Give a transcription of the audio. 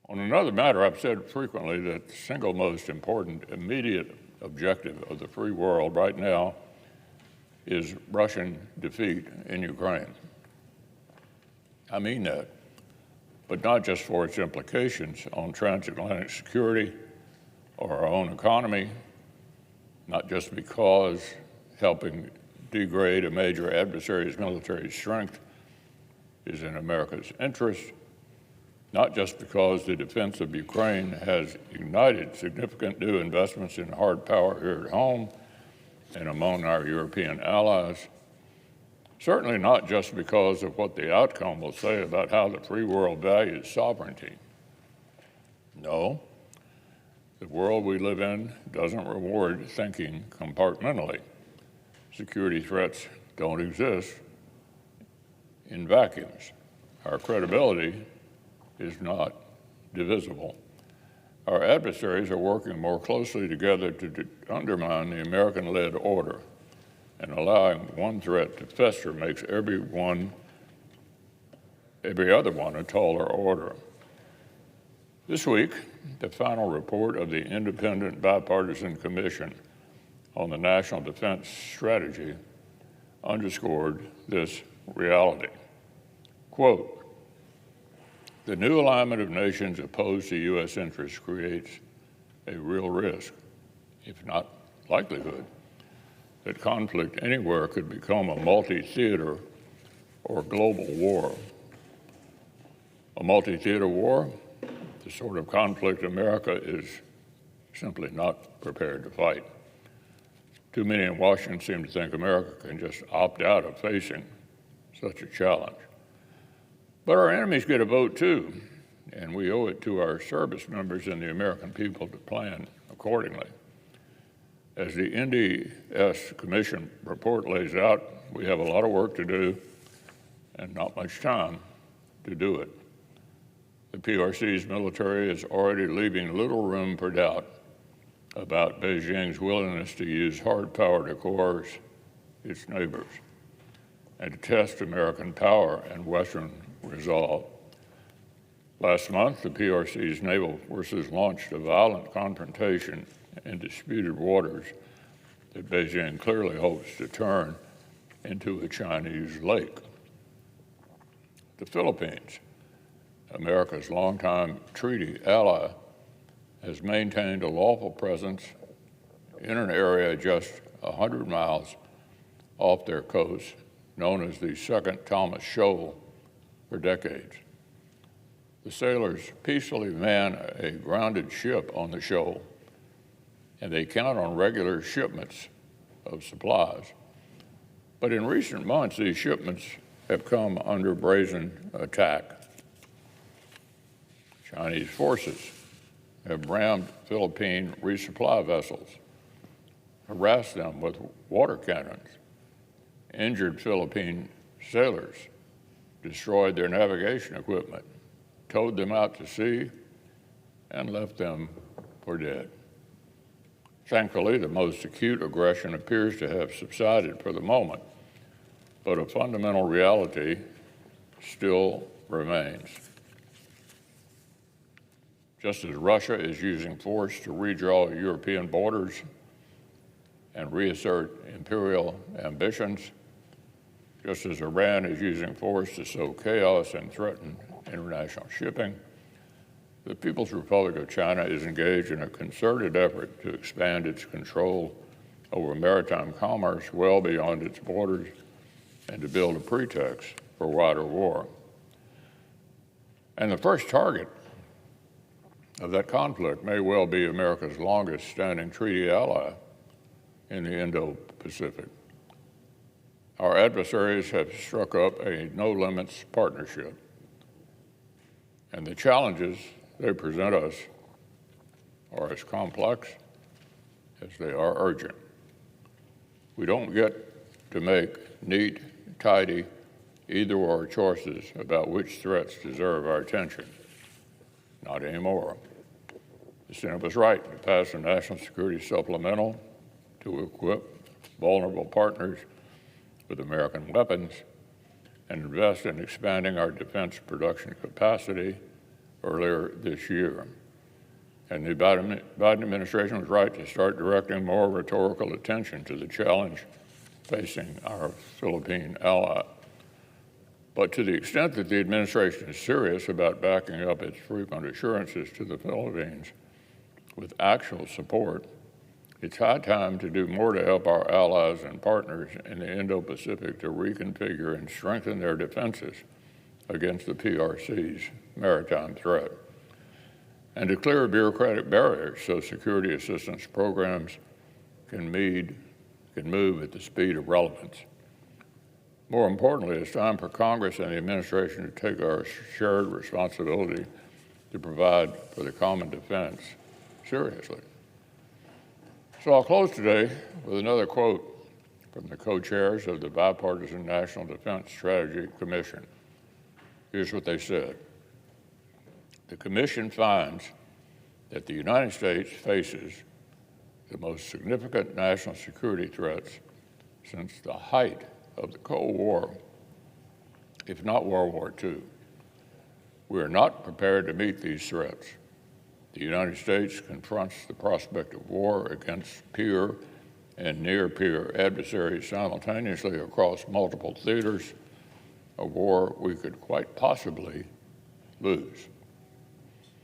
On another matter, I've said frequently that the single most important immediate objective of the free world right now is Russian defeat in Ukraine. I mean that, but not just for its implications on transatlantic security or our own economy, not just because helping degrade a major adversary's military strength is in America's interest, not just because the defense of Ukraine has ignited significant new investments in hard power here at home and among our European allies, certainly not just because of what the outcome will say about how the free world values sovereignty. No, the world we live in doesn't reward thinking compartmentally. Security threats don't exist in vacuums. Our credibility is not divisible. Our adversaries are working more closely together to undermine the American-led order, and allowing one threat to fester makes every other one a taller order. This week, the final report of the Independent Bipartisan Commission on the National Defense Strategy underscored this reality. Quote, "The new alignment of nations opposed to U.S. interests creates a real risk, if not likelihood, that conflict anywhere could become a multi-theater or global war. A multi-theater war, the sort of conflict America is simply not prepared to fight. Too many in Washington seem to think America can just opt out of facing such a challenge. But our enemies get a vote too, and we owe it to our service members and the American people to plan accordingly. As the NDS Commission report lays out, we have a lot of work to do and not much time to do it. The PRC's military is already leaving little room for doubt about Beijing's willingness to use hard power to coerce its neighbors and to test American power and Western resolve. Last month, the PRC's naval forces launched a violent confrontation in disputed waters that Beijing clearly hopes to turn into a Chinese lake. The Philippines, America's longtime treaty ally, has maintained a lawful presence in an area just 100 miles off their coast, known as the Second Thomas Shoal, for decades. The sailors peacefully man a grounded ship on the shoal, and they count on regular shipments of supplies. But in recent months, these shipments have come under brazen attack. Chinese forces have rammed Philippine resupply vessels, harassed them with water cannons, injured Philippine sailors, destroyed their navigation equipment, towed them out to sea, and left them for dead. Thankfully, the most acute aggression appears to have subsided for the moment, but a fundamental reality still remains. Just as Russia is using force to redraw European borders and reassert imperial ambitions, just as Iran is using force to sow chaos and threaten international shipping, the People's Republic of China is engaged in a concerted effort to expand its control over maritime commerce well beyond its borders and to build a pretext for wider war. And the first target of that conflict may well be America's longest standing treaty ally in the Indo-Pacific. Our adversaries have struck up a no-limits partnership, and the challenges they present us are as complex as they are urgent. We don't get to make neat, tidy, either-or choices about which threats deserve our attention. Not anymore. The Senate was right to pass a national security supplemental to equip vulnerable partners with American weapons and invest in expanding our defense production capacity earlier this year. And the Biden administration was right to start directing more rhetorical attention to the challenge facing our Philippine ally. But to the extent that the administration is serious about backing up its frequent assurances to the Philippines with actual support, it's high time to do more to help our allies and partners in the Indo-Pacific to reconfigure and strengthen their defenses against the PRC's maritime threat, and to clear bureaucratic barriers so security assistance programs can move at the speed of relevance. More importantly, it's time for Congress and the administration to take our shared responsibility to provide for the common defense seriously. So I'll close today with another quote from the co-chairs of the Bipartisan National Defense Strategy Commission. Here's what they said. The Commission finds that the United States faces the most significant national security threats since the height of the Cold War, if not World War II. We are not prepared to meet these threats. The United States confronts the prospect of war against peer and near-peer adversaries simultaneously across multiple theaters, a war we could quite possibly lose.